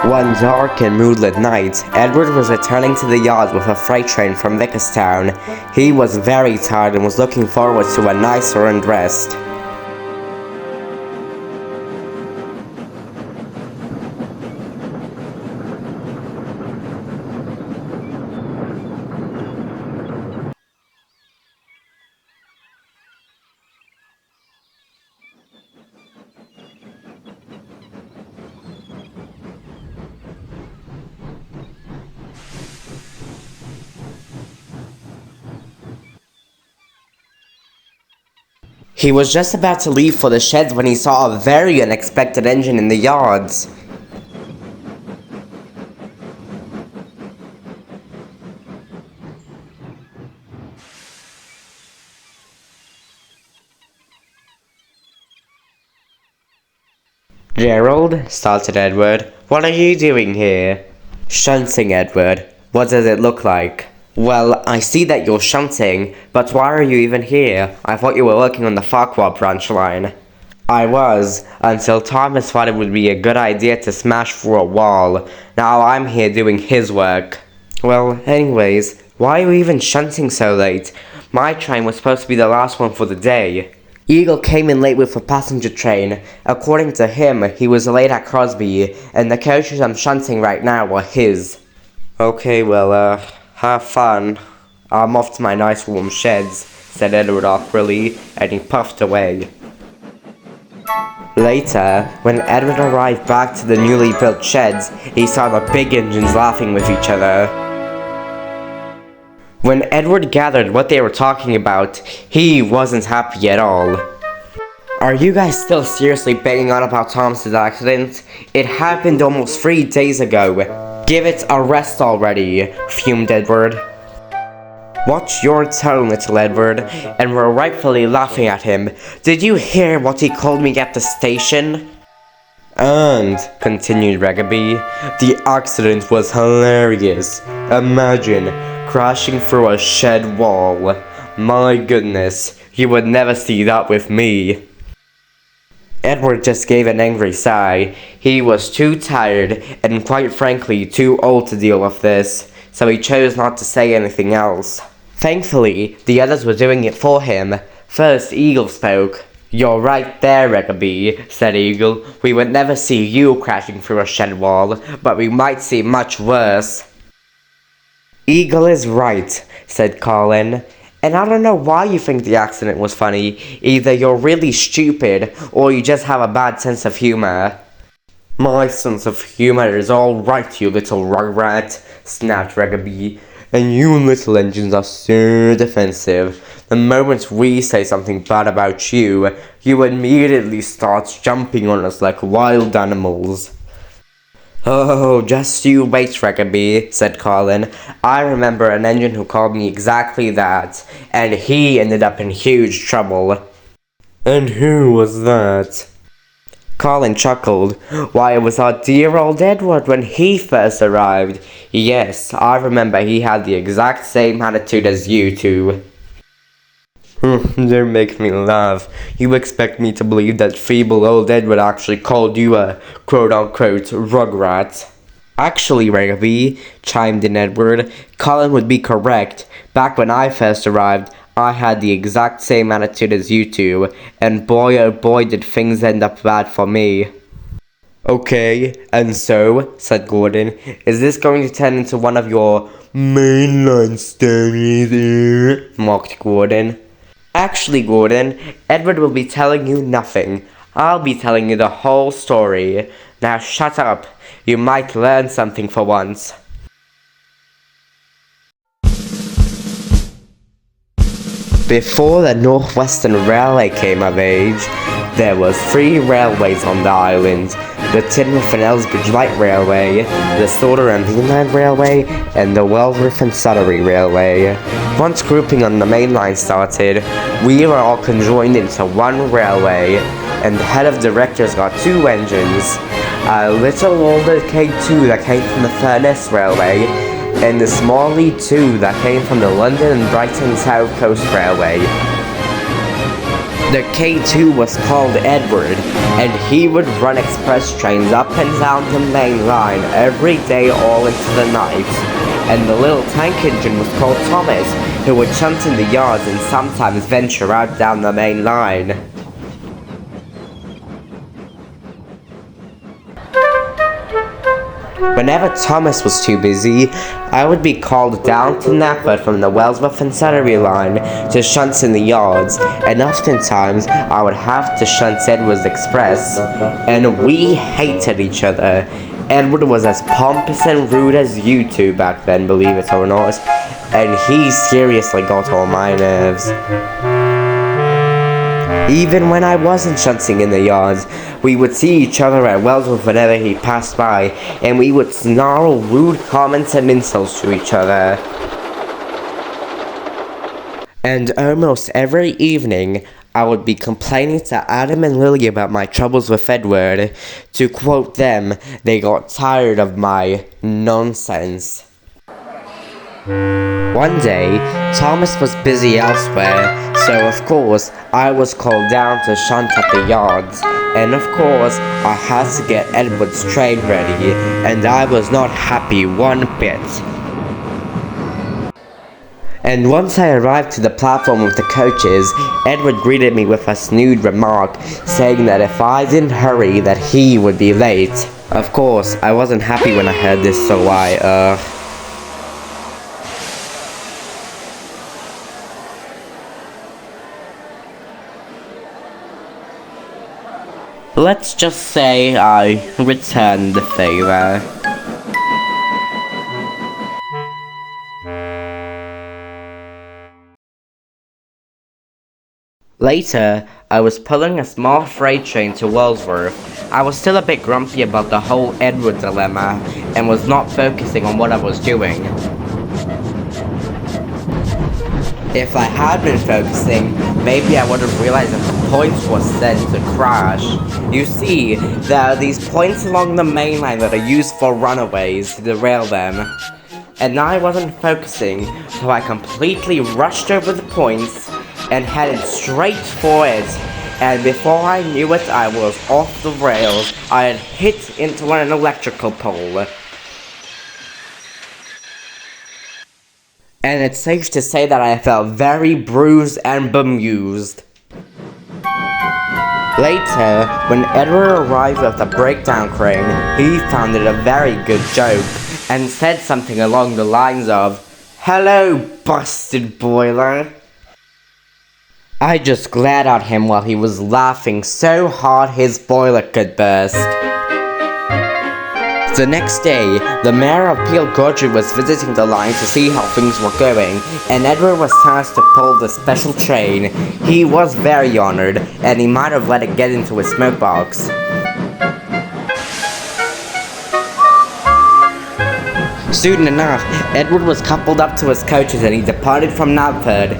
One dark and moonlit night, Edward was returning to the yard with a freight train from Vicarstown. He was very tired and was looking forward to a nice earned rest. He was just about to leave for the sheds when he saw a very unexpected engine in the yards. "Gerald," started Edward, "what are you doing here?" "Shunting, Edward. What does it look like?" "Well, I see that you're shunting, but why are you even here? I thought you were working on the Farquhar branch line." "I was, until Thomas thought it would be a good idea to smash through a wall. Now I'm here doing his work." "Well, anyways, why are you even shunting so late? My train was supposed to be the last one for the day." "Eagle came in late with a passenger train. According to him, he was late at Crosby, and the coaches I'm shunting right now are his." "Okay, well, have fun. I'm off to my nice warm sheds," said Edward awkwardly, and he puffed away. Later, when Edward arrived back to the newly built sheds, he saw the big engines laughing with each other. When Edward gathered what they were talking about, he wasn't happy at all. "Are you guys still seriously banging on about Thomas's accident? It happened almost 3 days ago. Give it a rest already," fumed Edward. "Watch your tone, little Edward," and we're rightfully laughing at him. "Did you hear what he called me at the station?" "And," continued Rugby, "the accident was hilarious. Imagine crashing through a shed wall. My goodness, you would never see that with me." Edward just gave an angry sigh. He was too tired and quite frankly too old to deal with this, so he chose not to say anything else. Thankfully, the others were doing it for him. First, Eagle spoke. "You're right there, Rugby," said Eagle. "We would never see you crashing through a shed wall, but we might see much worse." "Eagle is right," said Colin. "And I don't know why you think the accident was funny. Either you're really stupid, or you just have a bad sense of humor." "My sense of humor is all right, you little rugrat," snapped Rugby. "And you little engines are so defensive. The moment we say something bad about you, you immediately start jumping on us like wild animals." "Oh, just you wait, Rugby," said Colin. "I remember an engine who called me exactly that, and he ended up in huge trouble." "And who was that?" Colin chuckled. "Why, it was our dear old Edward when he first arrived. Yes, I remember he had the exact same attitude as you two." "Don't make me laugh. You expect me to believe that feeble old Edward actually called you a quote-unquote rugrat?" "Actually, Rugby," chimed in Edward, "Colin would be correct. Back when I first arrived, I had the exact same attitude as you two, and boy oh boy did things end up bad for me." "Okay, and so," said Gordon, "is this going to turn into one of your mainline stories?" mocked Gordon. "Actually, Gordon, Edward will be telling you nothing. I'll be telling you the whole story. Now shut up. You might learn something for once." Before the Northwestern Railway came of age, there was 3 railways on the island: the Tidmouth and Elsbridge Light Railway, the Sauter and Beamland Railway, and the Wellworth and Suttery Railway. Once grouping on the main line started, we were all conjoined into one railway, and the head of directors got 2 engines: a little older K2 that came from the Furness Railway, and the small E2 that came from the London and Brighton South Coast Railway. The K2 was called Edward, and he would run express trains up and down the main line every day all into the night. And the little tank engine was called Thomas, who would shunt in the yards and sometimes venture out down the main line. Whenever Thomas was too busy, I would be called down to Napa from the Wellsworth and Sutterby line to shunt in the yards, and oftentimes I would have to shunt Edward's Express, and we hated each other. Edward was as pompous and rude as you two back then, believe it or not, and he seriously got on my nerves. Even when I wasn't shunting in the yards, we would see each other at Wellsworth whenever he passed by, and we would snarl rude comments and insults to each other. And almost every evening, I would be complaining to Adam and Lily about my troubles with Edward. To quote them, they got tired of my nonsense. One day, Thomas was busy elsewhere, so of course, I was called down to shunt at the yards, and of course, I had to get Edward's train ready, and I was not happy one bit. And once I arrived to the platform with the coaches, Edward greeted me with a snood remark, saying that if I didn't hurry, that he would be late. Of course, I wasn't happy when I heard this, so let's just say I returned the favor. Later, I was pulling a small freight train to Wellsworth. I was still a bit grumpy about the whole Edward dilemma, and was not focusing on what I was doing. If I had been focusing, maybe I would have realized that the point was set to crash. You see, there are these points along the main line that are used for runaways to derail them. And I wasn't focusing, so I completely rushed over the points and headed straight for it. And before I knew it, I was off the rails. I had hit into an electrical pole. And it's safe to say that I felt very bruised and bemused. Later, when Edward arrived with the breakdown crane, he found it a very good joke, and said something along the lines of, "Hello, busted boiler." I just glared at him while he was laughing so hard his boiler could burst. The next day, the mayor of Peel Gorge was visiting the line to see how things were going, and Edward was tasked to pull the special train. He was very honored, and he might have let it get into his smoke box. Soon enough, Edward was coupled up to his coaches and he departed from Knapford.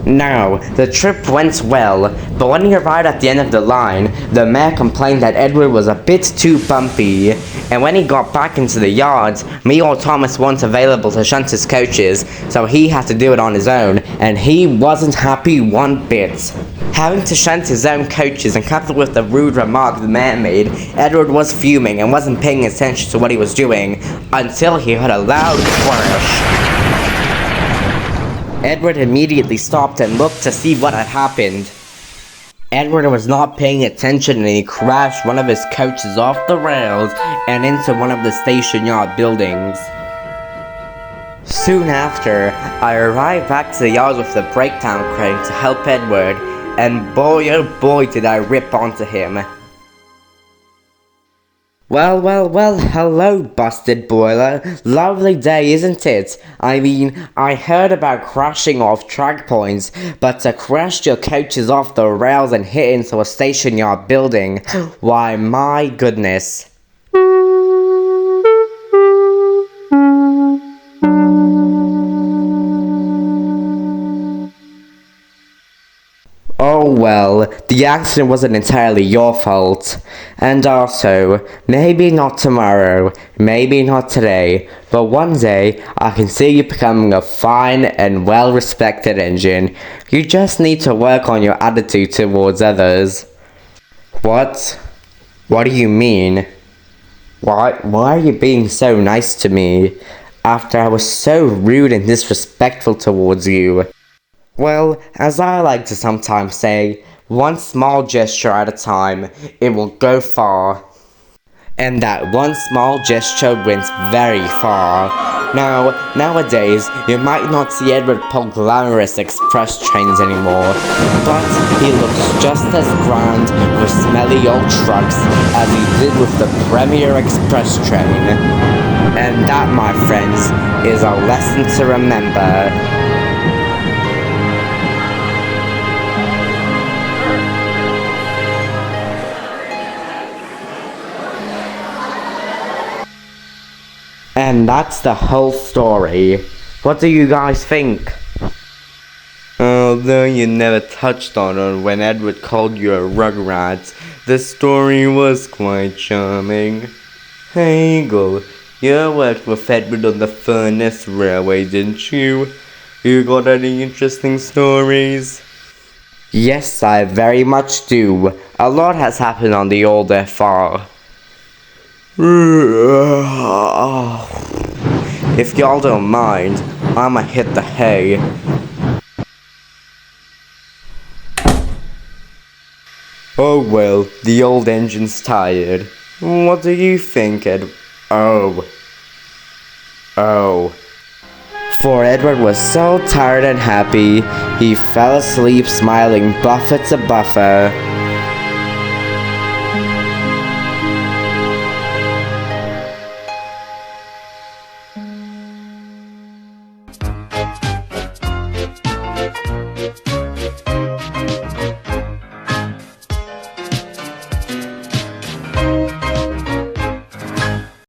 Now, the trip went well, but when he arrived at the end of the line, the mayor complained that Edward was a bit too bumpy, and when he got back into the yards, me or Thomas weren't available to shunt his coaches, so he had to do it on his own, and he wasn't happy one bit. Having to shunt his own coaches and coupled with the rude remark the mayor made, Edward was fuming and wasn't paying attention to what he was doing, until he heard a loud crash. Edward immediately stopped and looked to see what had happened. Edward was not paying attention and he crashed one of his coaches off the rails and into one of the station yard buildings. Soon after, I arrived back to the yards with the breakdown crane to help Edward, and boy oh boy did I rip onto him. Well, hello, busted boiler. Lovely day, isn't it? I mean, I heard about crashing off track points, but to crash your coaches off the rails and hit into a station yard building, why, my goodness. Oh, well, the accident wasn't entirely your fault. And also, maybe not tomorrow, maybe not today, but one day I can see you becoming a fine and well-respected engine. You just need to work on your attitude towards others. What? What do you mean? Why are you being so nice to me after I was so rude and disrespectful towards you? Well, as I like to sometimes say, one small gesture at a time, it will go far. And that one small gesture went very far. Now, nowadays, you might not see Edward pull glamorous express trains anymore, but he looks just as grand with smelly old trucks as he did with the Premier Express train. And that, my friends, is a lesson to remember. And that's the whole story. What do you guys think? Although you never touched on it when Edward called you a rugrat, the story was quite charming. Hey Eagle, you worked with Edward on the Furnace Railway, didn't you? You got any interesting stories? Yes, I very much do. A lot has happened on the old FR. If y'all don't mind, I'ma hit the hay. Oh well, the old engine's tired. What do you think, Ed? Oh. For Edward was so tired and happy, he fell asleep smiling buffer to buffer.